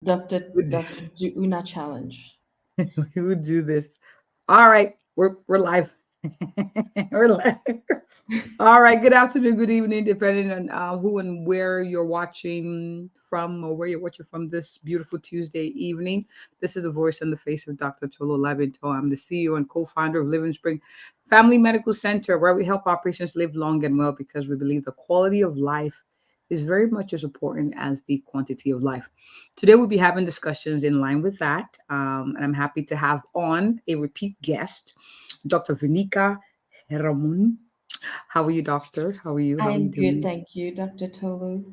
Dr. Una Challenge. We would do this. All right, we're live. We're live. All right. Good afternoon, good evening, depending on who and where you're watching from, or where you're watching from this beautiful Tuesday evening. This is a voice in the face of Dr. Tolo Labinto. I'm the CEO and co-founder of Living Spring Family Medical Center, where we help our patients live long and well because we believe the quality of life is very much as important as the quantity of life. Today, we'll be having discussions in line with that. And I'm happy to have on a repeat guest, Dr. Vineka Heeramun. How are you, doctor? How are you? I How are you am good, doing? thank you, Dr. Tolu.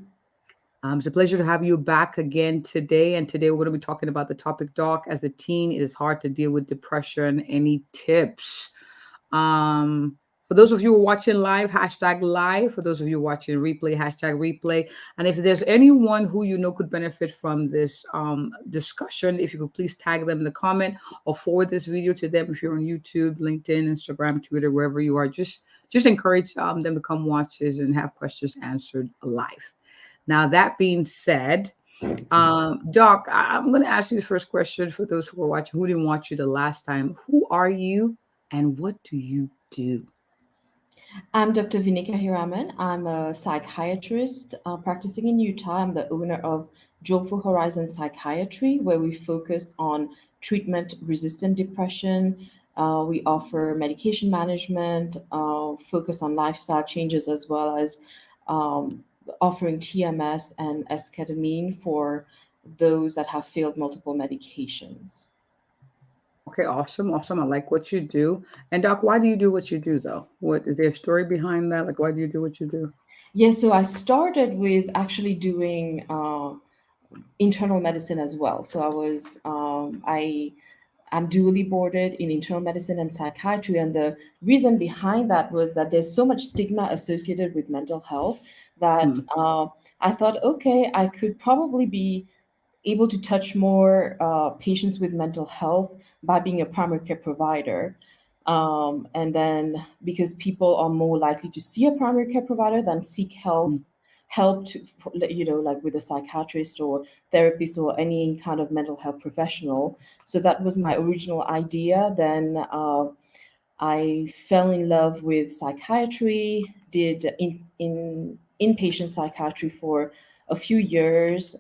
It's a pleasure to have you back again today. And today we're going to be talking about the topic, doc. As a teen, it is hard to deal with depression. Any tips? Um, for those of you who are watching live, hashtag live. For those of you watching replay, hashtag replay. And if there's anyone who you know could benefit from this discussion, if you could please tag them in the comment or forward this video to them if you're on YouTube, LinkedIn, Instagram, Twitter, wherever you are. Just encourage them to come watch this and have questions answered live. Now, that being said, Doc, I'm going to ask you the first question for those who are watching, who didn't watch you the last time. Who are you and what do you do? I'm Dr. Vineka Heeramun. I'm a psychiatrist practicing in Utah. I'm the owner of Joyful Horizon Psychiatry, where we focus on treatment resistant depression. We offer medication management, focus on lifestyle changes, as well as um, offering TMS and esketamine for those that have failed multiple medications. Okay, awesome, awesome. I like what you do. And Doc, why do you do what you do though? What is there a story behind that? Like, why do you do what you do? Yes, so I started with actually doing internal medicine as well. So I'm dually boarded in internal medicine and psychiatry, and the reason behind that was that there's so much stigma associated with mental health that Hmm. I thought, okay, I could probably be able to touch more patients with mental health by being a primary care provider. And then because people are more likely to see a primary care provider than seek help to, like with a psychiatrist or therapist or any kind of mental health professional. So that was my original idea. Then I fell in love with psychiatry, did in inpatient psychiatry for a few years.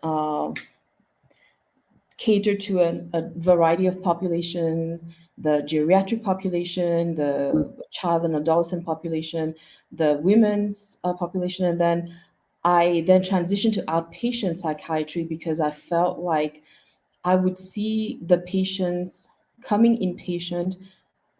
Cater to a variety of populations, the geriatric population, the child and adolescent population, the women's population, and then I then transitioned to outpatient psychiatry because I felt like I would see the patients coming inpatient,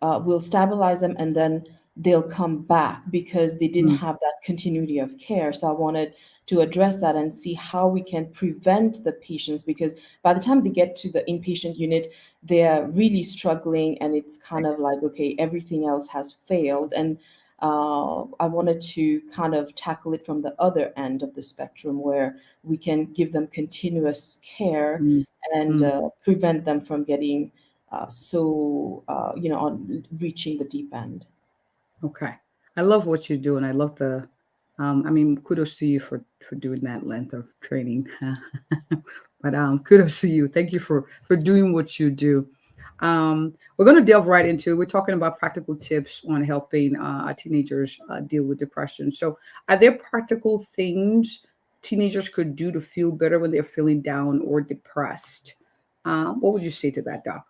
we'll stabilize them, and then they'll come back because they didn't Hmm. have that continuity of care. So I wanted to address that and see how we can prevent the patients, because by the time they get to the inpatient unit, they're really struggling, and it's kind of like, okay, everything else has failed. And I wanted to kind of tackle it from the other end of the spectrum, where we can give them continuous care Hmm. and Hmm. prevent them from getting on reaching the deep end. Okay. I love what you do, and I love I mean, kudos to you for doing that length of training. But kudos to you. Thank you for doing what you do. We're going to delve right into it. We're talking about practical tips on helping our teenagers deal with depression. So, are there practical things teenagers could do to feel better when they're feeling down or depressed? What would you say to that, Doc?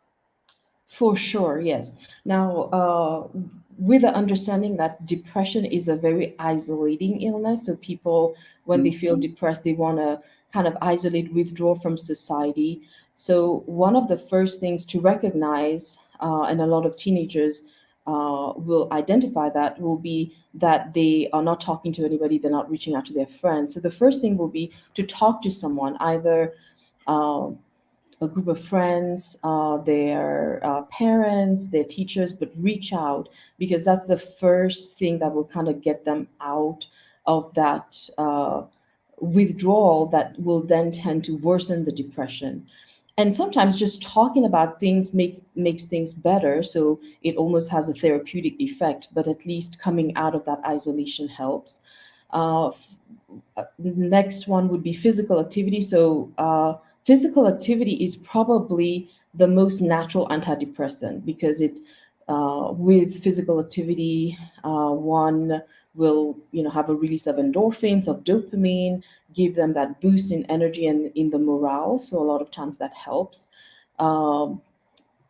For sure, yes. Now, with the understanding that depression is a very isolating illness, so people, when they Mm, feel depressed, they want to kind of isolate, withdraw from society. So, one of the first things to recognize, and a lot of teenagers will identify that, will be that they are not talking to anybody, they're not reaching out to their friends. So, the first thing will be to talk to someone, either uh, a group of friends, their parents, their teachers, but reach out, because that's the first thing that will kind of get them out of that withdrawal that will then tend to worsen the depression. And sometimes just talking about things makes things better, so it almost has a therapeutic effect, but at least coming out of that isolation helps. Next one would be physical activity. So physical activity is probably the most natural antidepressant because it with physical activity, one will have a release of endorphins, of dopamine, give them that boost in energy and in the morale. So a lot of times that helps. Um,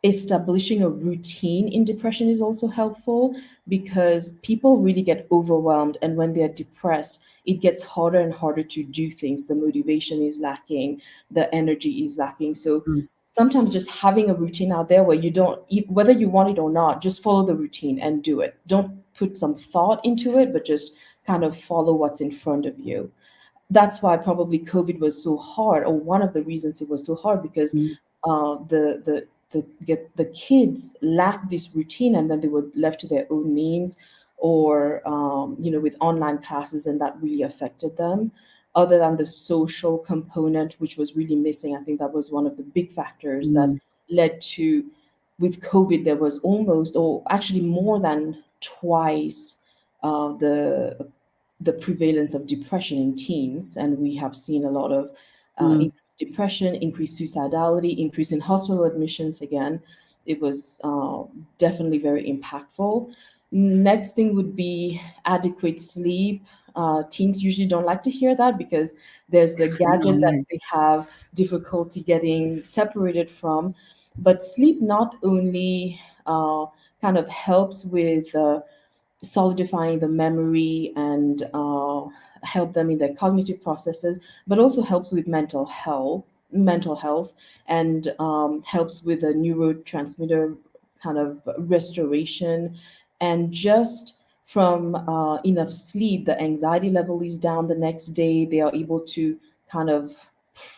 Establishing a routine in depression is also helpful because people really get overwhelmed, and when they're depressed it gets harder and harder to do things. The motivation is lacking, the energy is lacking. So Mm, sometimes just having a routine out there where you don't whether you want it or not, just follow the routine and do it. Don't put some thought into it, but just kind of follow what's in front of you. That's why probably COVID was so hard, or one of the reasons it was so hard, because mm, the kids lacked this routine, and then they were left to their own means, or with online classes, and that really affected them. Other than the social component, which was really missing, I think that was one of the big factors that mm, led to, with COVID, there was almost, or actually more than twice, the prevalence of depression in teens, and we have seen a lot of mm, increased depression, increased suicidality, increase in hospital admissions. Again, it was definitely very impactful. Next thing would be adequate sleep. Teens usually don't like to hear that because there's the yeah, gadget that right. they have difficulty getting separated from. But sleep not only kind of helps with solidifying the memory and help them in their cognitive processes, but also helps with mental health, and helps with a neurotransmitter kind of restoration. And just from enough sleep, the anxiety level is down the next day. They are able to kind of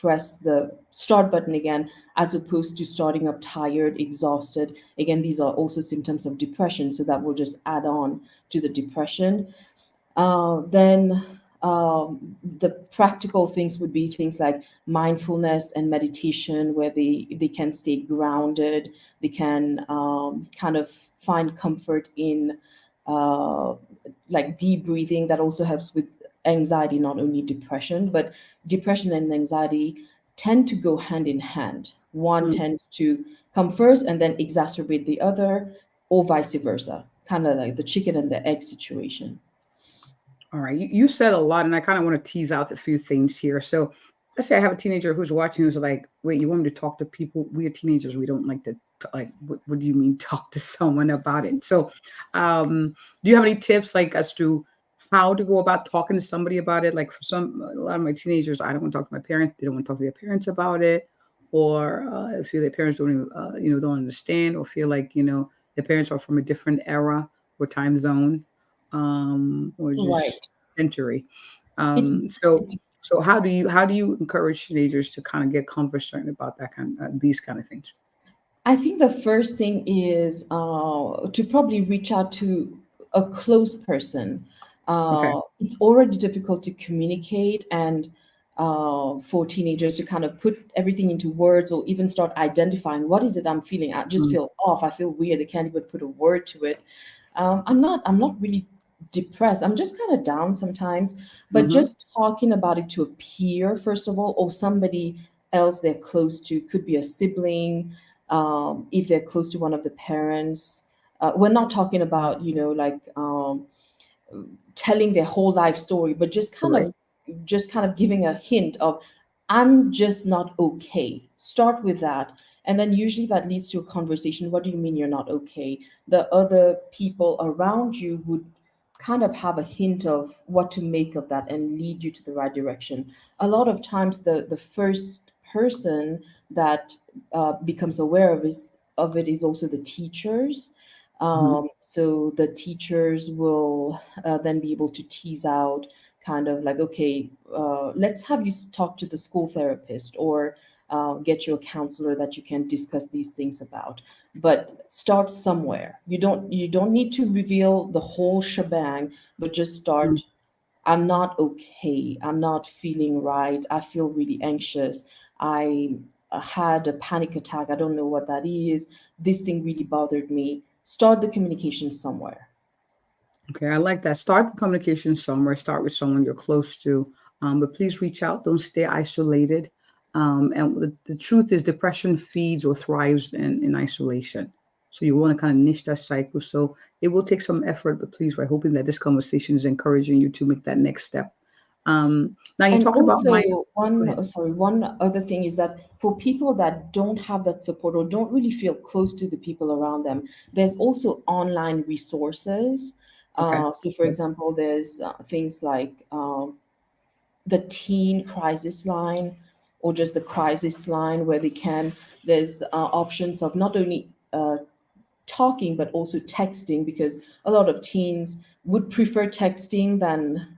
press the start button again, as opposed to starting up tired, exhausted. Again, these are also symptoms of depression, so that will just add on to the depression. Then the practical things would be things like mindfulness and meditation, where they can stay grounded. They can kind of find comfort in uh, like deep breathing. That also helps with anxiety, not only depression, but depression and anxiety tend to go hand in hand. One Mm. tends to come first and then exacerbate the other, or vice versa, kind of like the chicken and the egg situation. All right. You said a lot, and I kind of want to tease out a few things here. So let's say I have a teenager who's watching who's like, wait, you want me to talk to people? We are teenagers. We don't like to, like, what do you mean talk to someone about it? So do you have any tips like as to how to go about talking to somebody about it? Like for a lot of my teenagers, I don't want to talk to my parents. They don't want to talk to their parents about it. Or feel their parents don't, even, don't understand, or feel like, their parents are from a different era or time zone, or Right. just century. It's So how do you encourage teenagers to kind of get comfort certain about that kind these kind of things? I think the first thing is to probably reach out to a close person. Okay. It's already difficult to communicate, and for teenagers to kind of put everything into words, or even start identifying what is it I'm feeling. I just Mm, feel off. I feel weird. They can't even put a word to it. I'm not really depressed. I'm just kind of down sometimes. But mhm, just talking about it to a peer, first of all, or somebody else they're close to, could be a sibling, if they're close to one of the parents. We're not talking about, like telling their whole life story, but right. just kind of giving a hint of, I'm just not okay. Start with that. And then usually that leads to a conversation. What do you mean you're not okay? The other people around you would kind of have a hint of what to make of that and lead you to the right direction. A lot of times the first person that becomes aware of it is also the teachers. Mhm. So the teachers will then be able to tease out, kind of like, okay, let's have you talk to the school therapist, or get you a counselor that you can discuss these things about. But start somewhere. You don't need to reveal the whole shebang, but just Mm. start. I'm not okay. I'm not feeling right. I feel really anxious. I had a panic attack. I don't know what that is. This thing really bothered me. Start the communication somewhere. Okay, I like that. Start the communication somewhere. Start with someone you're close to, but please reach out. Don't stay isolated. And the truth is, depression feeds or thrives in isolation. So you want to kind of niche that cycle. So it will take some effort, but please, we're hoping that this conversation is encouraging you to make that next step. Now you And talked about mind. also Go ahead. one other thing is that for people that don't have that support or don't really feel close to the people around them, there's also online resources. Okay. So for example, there's things like the teen crisis line or just the crisis line where they can there's options of not only talking but also texting, because a lot of teens would prefer texting than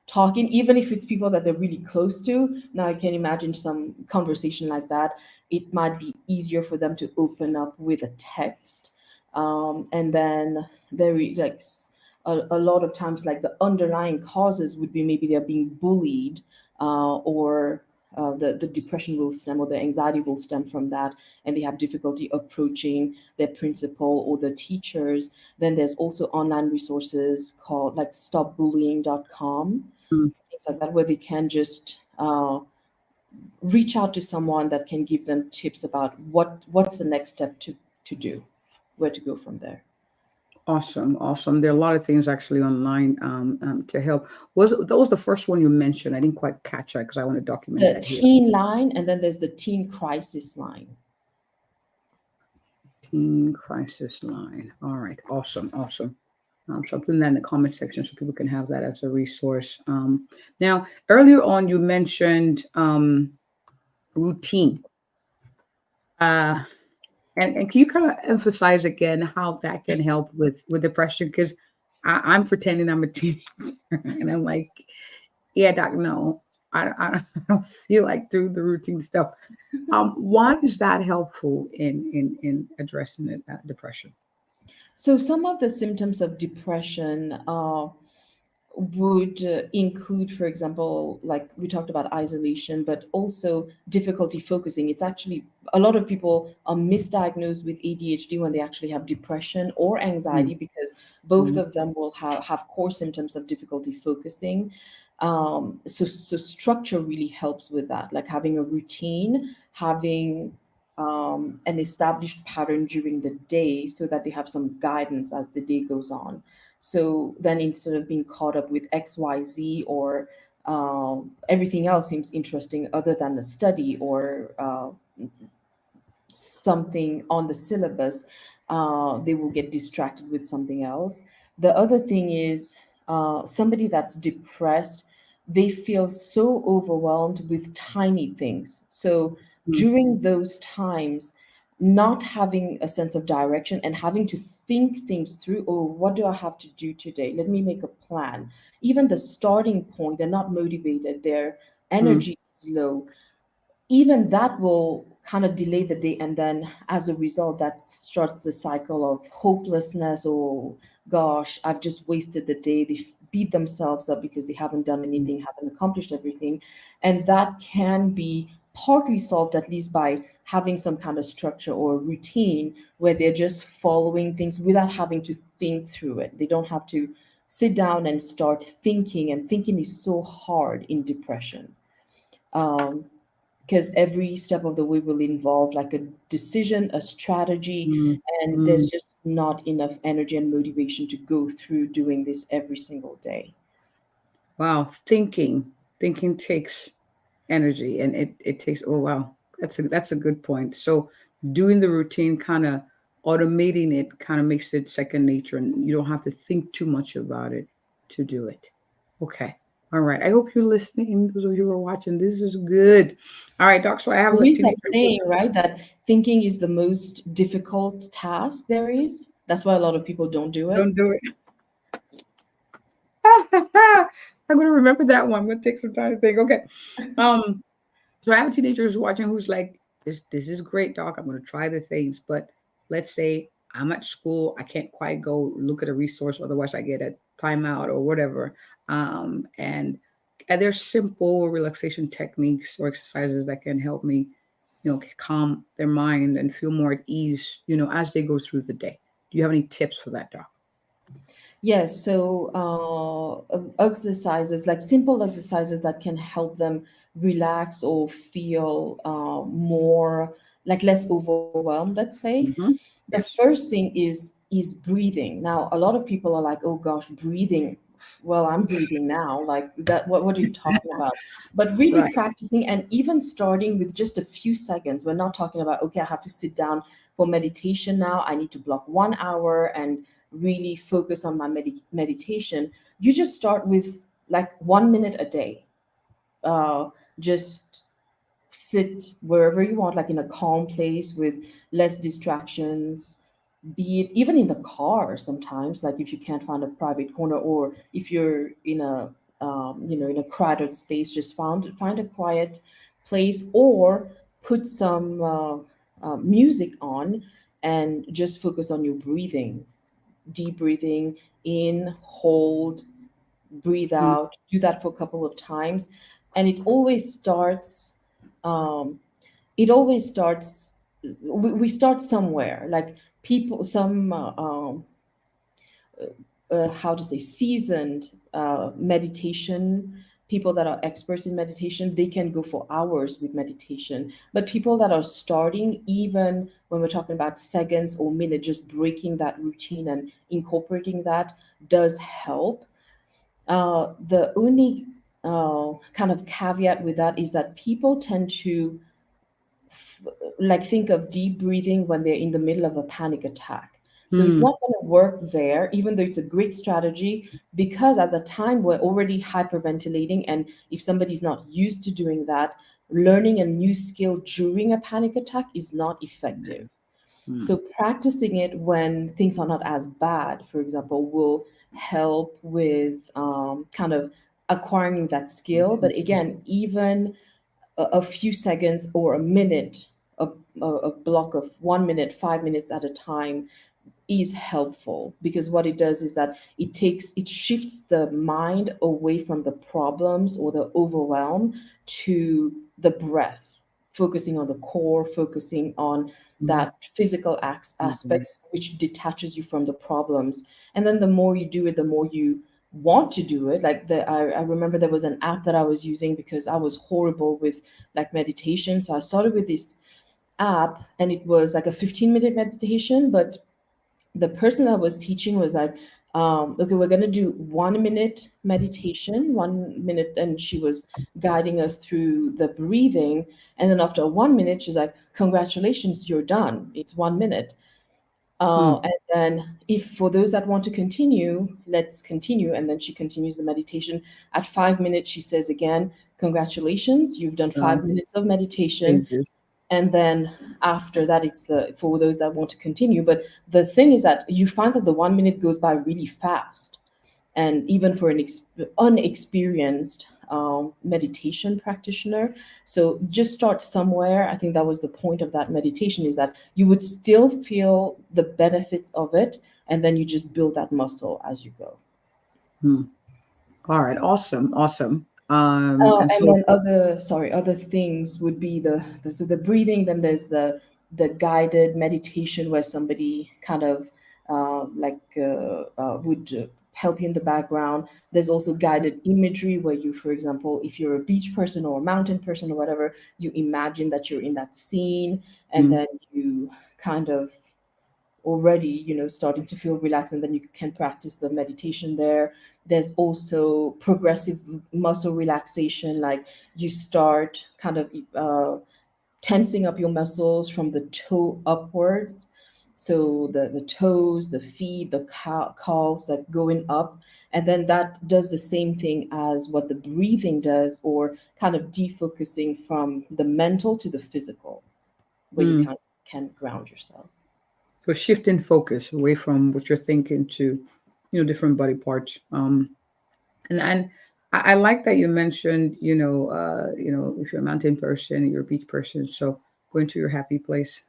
talking, even if it's people that they're really close to. Now I can imagine some conversation like that. It might be easier for them to open up with a text. And then like a lot of times, like the underlying causes would be maybe they're being bullied, or the depression will stem or the anxiety will stem from that, and they have difficulty approaching their principal or the teachers. Then there's also online resources called like stopbullying.com, Mm, things like that, where they can just reach out to someone that can give them tips about what's the next step to do, where to go from there. awesome, awesome. There are a lot of things actually online to help. That was the first one you mentioned? I didn't quite catch that because I want to document The that here. teen line, and then there's the teen crisis line. Teen crisis line. All right, awesome, awesome. So I'm putting that in the comment section so people can have that as a resource. Now, earlier on, you mentioned routine. Uh, and can you kind of emphasize again how that can help with depression? Because I'm pretending I'm a teenager, and I'm like, yeah, doc, no, I don't feel like doing the routine stuff. Why is that helpful in addressing depression? So some of the symptoms of depression would include, for example, like we talked about isolation, but also difficulty focusing. It's actually a lot of people are misdiagnosed with ADHD when they actually have depression or Mm, anxiety, because both mm, of them will have core symptoms of difficulty focusing. So structure really helps with that, like having a routine, having an established pattern during the day so that they have some guidance as the day goes on. So then instead of being caught up with XYZ, or everything else seems interesting other than the study or something on the syllabus, they will get distracted with something else. The other thing is somebody that's depressed, they feel so overwhelmed with tiny things. So mm, during those times, not having a sense of direction and having to think things through, oh, what do I have to do today? Let me make a plan. Even the starting point, they're not motivated, their mm, energy is low, even that will kind of delay the day, and then as a result that starts the cycle of hopelessness. Oh gosh, I've just wasted the day. They beat themselves up because they haven't done mm, anything, haven't accomplished everything. And that can be partly solved, at least by having some kind of structure or routine where they're just following things without having to think through it. They don't have to sit down and start thinking, and thinking is so hard in depression. um, because every step of the way will involve like a decision, a strategy, mm, and there's mm. just not enough energy and motivation to go through doing this every single day. Wow, thinking takes energy, and it takes. Oh wow, that's a good point. So doing the routine, kind of automating it, kind of makes it second nature, and you don't have to think too much about it to do it. Okay, all right. I hope you're listening. Those of you who are watching, this is good. All right, doc. So I have There a is that teenager who's saying, right, that thinking is the most difficult task there is. That's why a lot of people don't do it. don't do it. I'm gonna remember that one. I'm gonna take some time to think. Okay. Um, So I have a teenager who's watching who's like, this is great, doc. I'm gonna try the things, but let's say I'm at school, I can't quite go look at a resource, otherwise I get a timeout or whatever. And there's simple relaxation techniques or exercises that can help me, calm their mind and feel more at ease, as they go through the day. Do you have any tips for that, doc? Yes, so exercises, like simple exercises that can help them relax or feel more, like less overwhelmed, let's say. Hmm. The Yes. first thing is breathing. Now, a lot of people are like, "Oh gosh, breathing." Well, I'm breathing now. Like that, what are you talking about? But really Right. practicing and even starting with just a few seconds. We're not talking about, okay, I have to sit down for meditation now. I need to block 1 hour and really focus on my meditation. You just start with like 1 minute a day. Just sit wherever you want, like in a calm place with less distractions, be it even in the car sometimes, like if you can't find a private corner, or if you're in a in a crowded space, just find a quiet place, or put some music on and just focus on your breathing, deep breathing in, hold, breathe Mm. out, do that for a couple of times. And um, it always starts, we start somewhere, like people, some how to say, seasoned meditation people that are experts in meditation, they can go for hours with meditation. But people that are starting, even when we're talking about seconds or minutes, just breaking that routine and incorporating that does help. The only kind of caveat with that is that people tend to like think of deep breathing when they're in the middle of a panic attack. So it's Mm. not going to work there, even though it's a great strategy, because at the time we're already hyperventilating. And if somebody's not used to doing that, learning a new skill during a panic attack is not effective. Mm. So practicing it when things are not as bad, for example, will help with kind of acquiring that skill. But again, even a few seconds or a minute, a block of 1 minute, 5 minutes at a time is helpful, because what it does is that it shifts the mind away from the problems or the overwhelm to the breath, focusing on the core, focusing on Mm. that physical Mm. aspects, which detaches you from the problems. And then the more you do it, the more you want to do it. Like I remember there was an app that I was using because I was horrible with like meditation, so I started with this app, and it was like a 15-minute meditation. But the person that was teaching was like, okay, we're going to do 1 minute meditation, 1 minute. And she was guiding us through the breathing. And then after 1 minute, she's like, congratulations, you're done. It's 1 minute. Mm. And then, if for those that want to continue, let's continue. And then she continues the meditation. At 5 minutes, she says again, congratulations, you've done Uh, 5 minutes of meditation. Changes. And then after that, it's the for those that want to continue. But the thing is that you find that the 1 minute goes by really fast, and even for an unexperienced meditation practitioner. So just start somewhere. I think that was the point of that meditation, is that you would still feel the benefits of it, and then you just build that muscle as you go. Mm. All right. Awesome. Awesome. And And so, then other things would be the breathing. Then there's the guided meditation, where somebody kind of would help you in the background. There's also guided imagery, where you, for example, if you're a beach person or a mountain person or whatever, you imagine that you're in that scene, and mm. then you kind of already starting to feel relaxed, and then you can practice the meditation there. There's also progressive muscle relaxation, like you start kind of tensing up your muscles from the toe upwards. So the toes, the feet, the calves, like going up. And then that does the same thing as what the breathing does, or kind of defocusing from the mental to the physical, where you Mm. kind of can ground yourself. So shifting focus away from what you're thinking to, different body parts. And I like that you mentioned, if you're a mountain person, you're a beach person, so going to your happy place.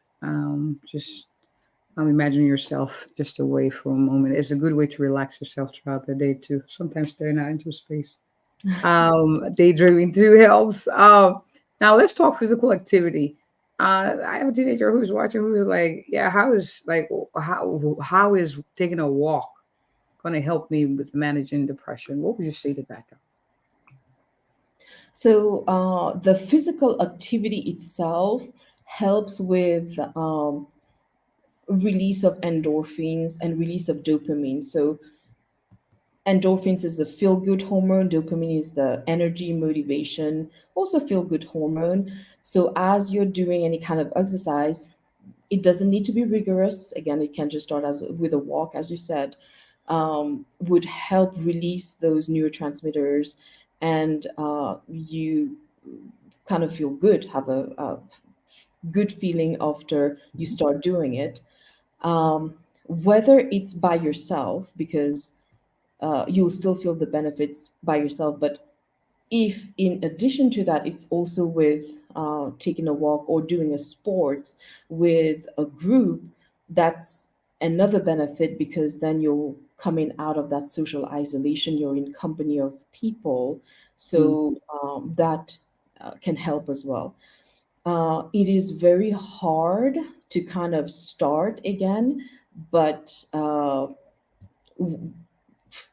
Just imagine yourself just away for a moment. It's a good way to relax yourself throughout the day too. Sometimes staring out into space. Daydreaming too helps. Now let's talk physical activity. I have a teenager who's watching, who's like, yeah, how is taking a walk going to help me with managing depression? What would you say to that? So the physical activity itself helps with release of endorphins and release of dopamine. So endorphins is the feel good hormone, dopamine is the energy, motivation, also feel good hormone. So as you're doing any kind of exercise, it doesn't need to be rigorous. Again, it can just start as with a walk, as you said, would help release those neurotransmitters, and you kind of feel good, have a good feeling after you start doing it. Whether it's by yourself, because you'll still feel the benefits by yourself, but if in addition to that it's also with taking a walk or doing a sport with a group, that's another benefit, because then you're coming out of that social isolation, you're in company of people. Mm, So that can help as well. It is very hard to kind of start again, but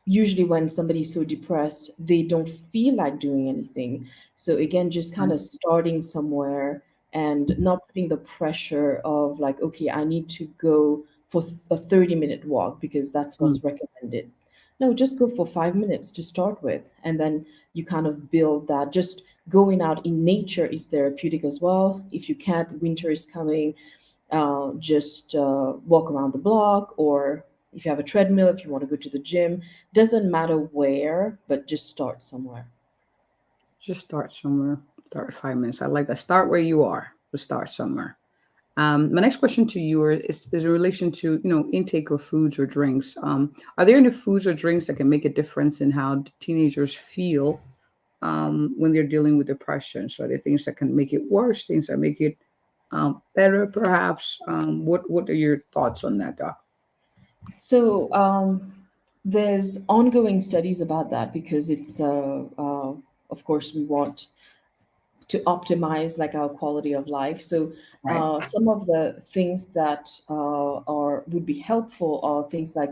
usually when somebody's so depressed, they don't feel like doing anything. So again, just kind right. of starting somewhere and not putting the pressure of like, okay, I need to go for a 30-minute walk because that's Mm, what's recommended. No, just go for 5 minutes to start with, and then you kind of build that. Just going out in nature is therapeutic as well. If you can't, winter is coming, just walk around the block, or if you have a treadmill, if you want to go to the gym, doesn't matter where, but just start somewhere. just start somewhere. Start at 5 minutes. I like that. Start where you are, but start somewhere. My next question to you is in relation to intake of foods or drinks. Are there any foods or drinks that can make a difference in how teenagers feel when they're dealing with depression? So are there things that can make it worse, things that make it better, perhaps? What are your thoughts on that, Doc? So there's ongoing studies about that, because it's of course we want to optimize like our quality of life. So Right. some of the things that are would be helpful are things like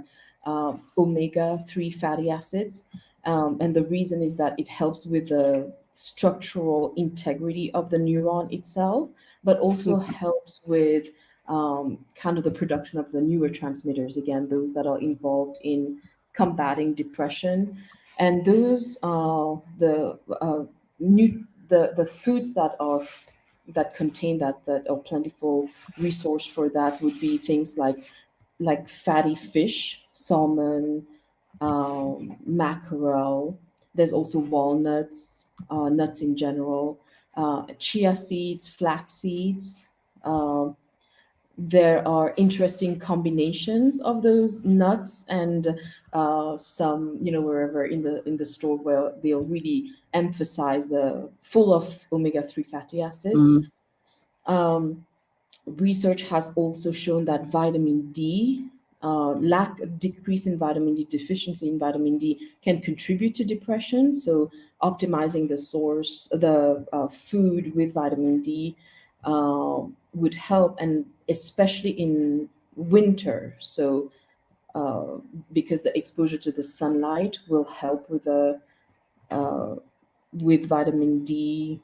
omega-3 fatty acids, and the reason is that it helps with the structural integrity of the neuron itself, but also Mhm. helps with kind of the production of the neurotransmitters, again, those that are involved in combating depression. And those the foods that are that contain that are plentiful resource for that would be things like fatty fish, salmon, mackerel. There's also walnuts, nuts in general, chia seeds, flax seeds. Um there are interesting combinations of those nuts, and some, wherever in the store, where they'll really emphasize the full of omega-3 fatty acids. Mhm. um, Research has also shown that vitamin D, decrease in vitamin D, deficiency in vitamin D, can contribute to depression. So optimizing the source, the food with vitamin D, would help, and especially in winter. So uh, because the exposure to the sunlight will help with the with vitamin D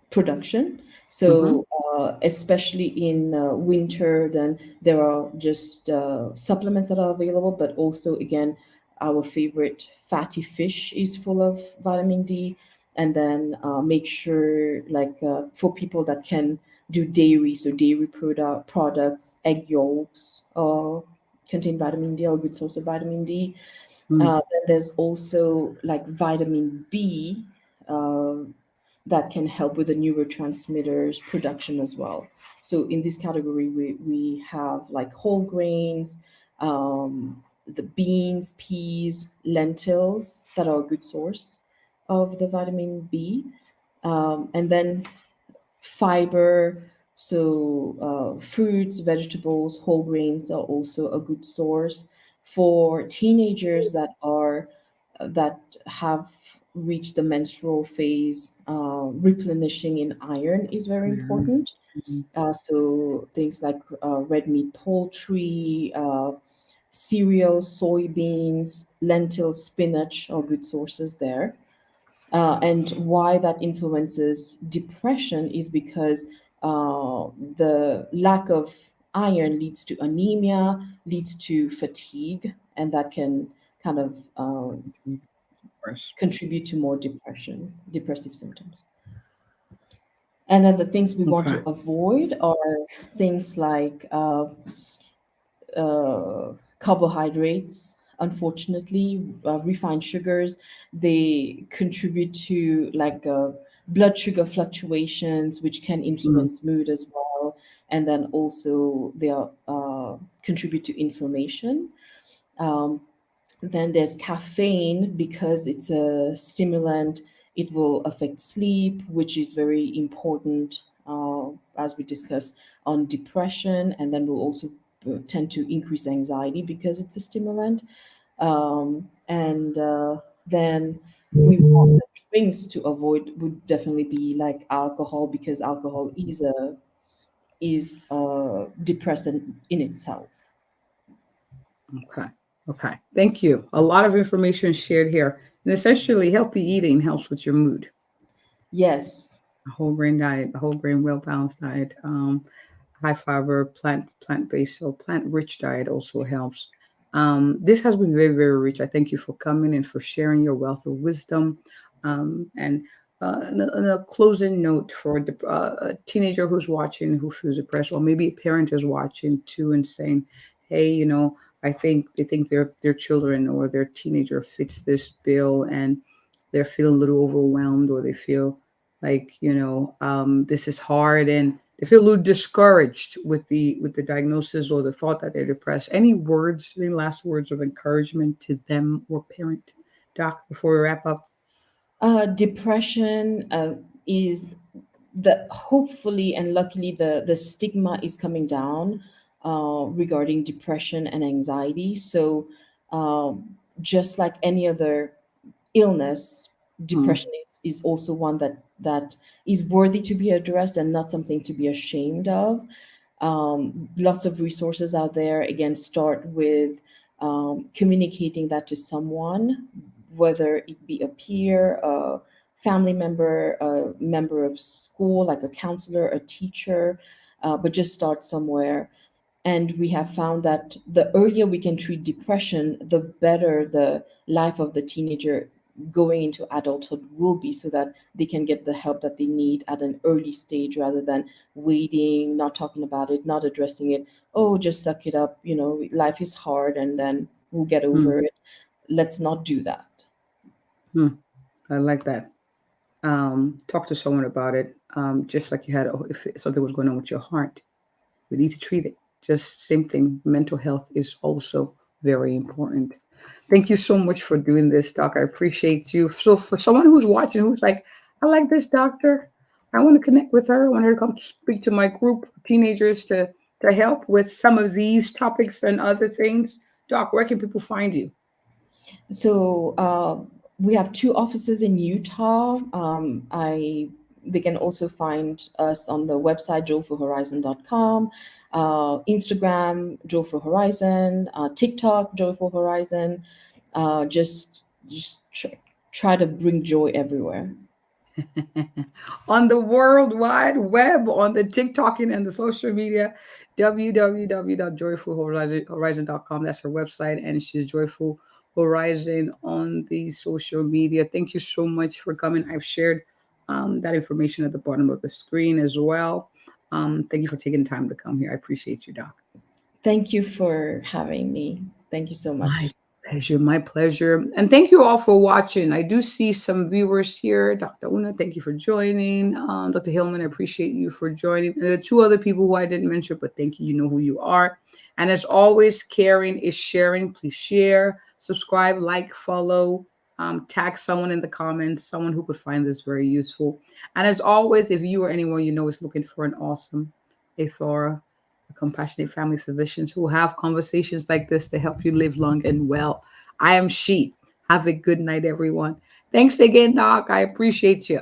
production. Mhm. So, especially in winter, then there are just supplements that are available, but also, again, our favorite fatty fish is full of vitamin D. And then make sure, like, for people that can do dairy, so dairy products, egg yolks contain vitamin D, or a good source of vitamin D. Mm. Then there's also like vitamin B, that can help with the neurotransmitters production as well. So in this category, we have like whole grains, the beans, peas, lentils that are a good source of the vitamin B. And then fiber. So fruits, vegetables, whole grains are also a good source for teenagers that have reached the menstrual phase. Replenishing in iron is very Mhm. important. Mhm. So things like red meat poultry, cereals, soybeans, lentils, spinach are good sources there. And why that influences depression is because the lack of iron leads to anemia, leads to fatigue, and that can kind of Course. contribute to more depressive symptoms. And then the things we want Okay. to avoid are things like carbohydrates. Unfortunately, refined sugars, they contribute to like blood sugar fluctuations, which can Mm, influence mood as well. And then also they are, contribute to inflammation. Um, then there's caffeine because it's a stimulant. It will affect sleep, which is very important, as we discussed, on depression. And then will also tend to increase anxiety because it's a stimulant. And then we want the drinks to avoid would definitely be like alcohol because alcohol is a depressant in itself. okay. Okay. Thank you. A lot of information shared here. And essentially, healthy eating helps with your mood. Yes. A whole grain diet, a whole grain, well balanced diet, high fiber, plant based, so plant rich diet also helps. This has been very very rich. I thank you for coming and for sharing your wealth of wisdom. And a closing note for a teenager who's watching who feels depressed, or maybe a parent is watching too and saying, "Hey, I think they think their children or their teenager fits this bill, and they're feeling a little overwhelmed, or they feel like this is hard, and they feel a little discouraged with the diagnosis or the thought that they're depressed." Any last words of encouragement to them or parent, doc, before we wrap up? Depression is the hopefully and luckily the stigma is coming down regarding depression and anxiety. So just like any other illness, Mm, depression is also one that is worthy to be addressed and not something to be ashamed of. Lots of resources out there. Again, start with communicating that to someone, whether it be a peer, a family member, a member of school, like a counselor, a teacher, but just start somewhere. And we have found that the earlier we can treat depression, the better the life of the teenager going into adulthood will be, so that they can get the help that they need at an early stage rather than waiting, not talking about it, not addressing it. Oh, just suck it up. Life is hard and then we'll get mm, over it. Let's not do that. mm. I like that. Talk to someone about it. Just like you had, if something was going on with your heart, we need to treat it. Just same thing. Mental health is also very important. Thank you so much for doing this, doc. I appreciate you. So for someone who's watching, who's like, I like this doctor, I want to connect with her. I want her to come speak to my group of teenagers to help with some of these topics and other things. Doc, where can people find you? So we have two offices in Utah. I They can also find us on the website joyfulhorizon.com, Instagram Joyful Horizon, TikTok Joyful Horizon. Just try to bring joy everywhere. On the World Wide Web, on the TikToking and the social media, www.joyfulhorizon.com. That's her website, and she's Joyful Horizon on the social media. Thank you so much for coming. I've shared that information at the bottom of the screen as well. Thank you for taking the time to come here. I appreciate you, Doc. Thank you for having me. Thank you so My much. pleasure, my pleasure. And thank you all for watching. I do see some viewers here. Dr. Una, thank you for joining. Dr. Hillman, I appreciate you for joining. And there are two other people who I didn't mention, but thank you. You know who you are. And as always, caring is sharing. Please share, subscribe, like, follow, tag someone in the comments, someone who could find this very useful. And as always, if you or anyone you know is looking for an awesome, a thorough, compassionate family physicians who have conversations like this to help you live long and well. I am she. Have a good night, everyone. Thanks again, Doc. I appreciate you.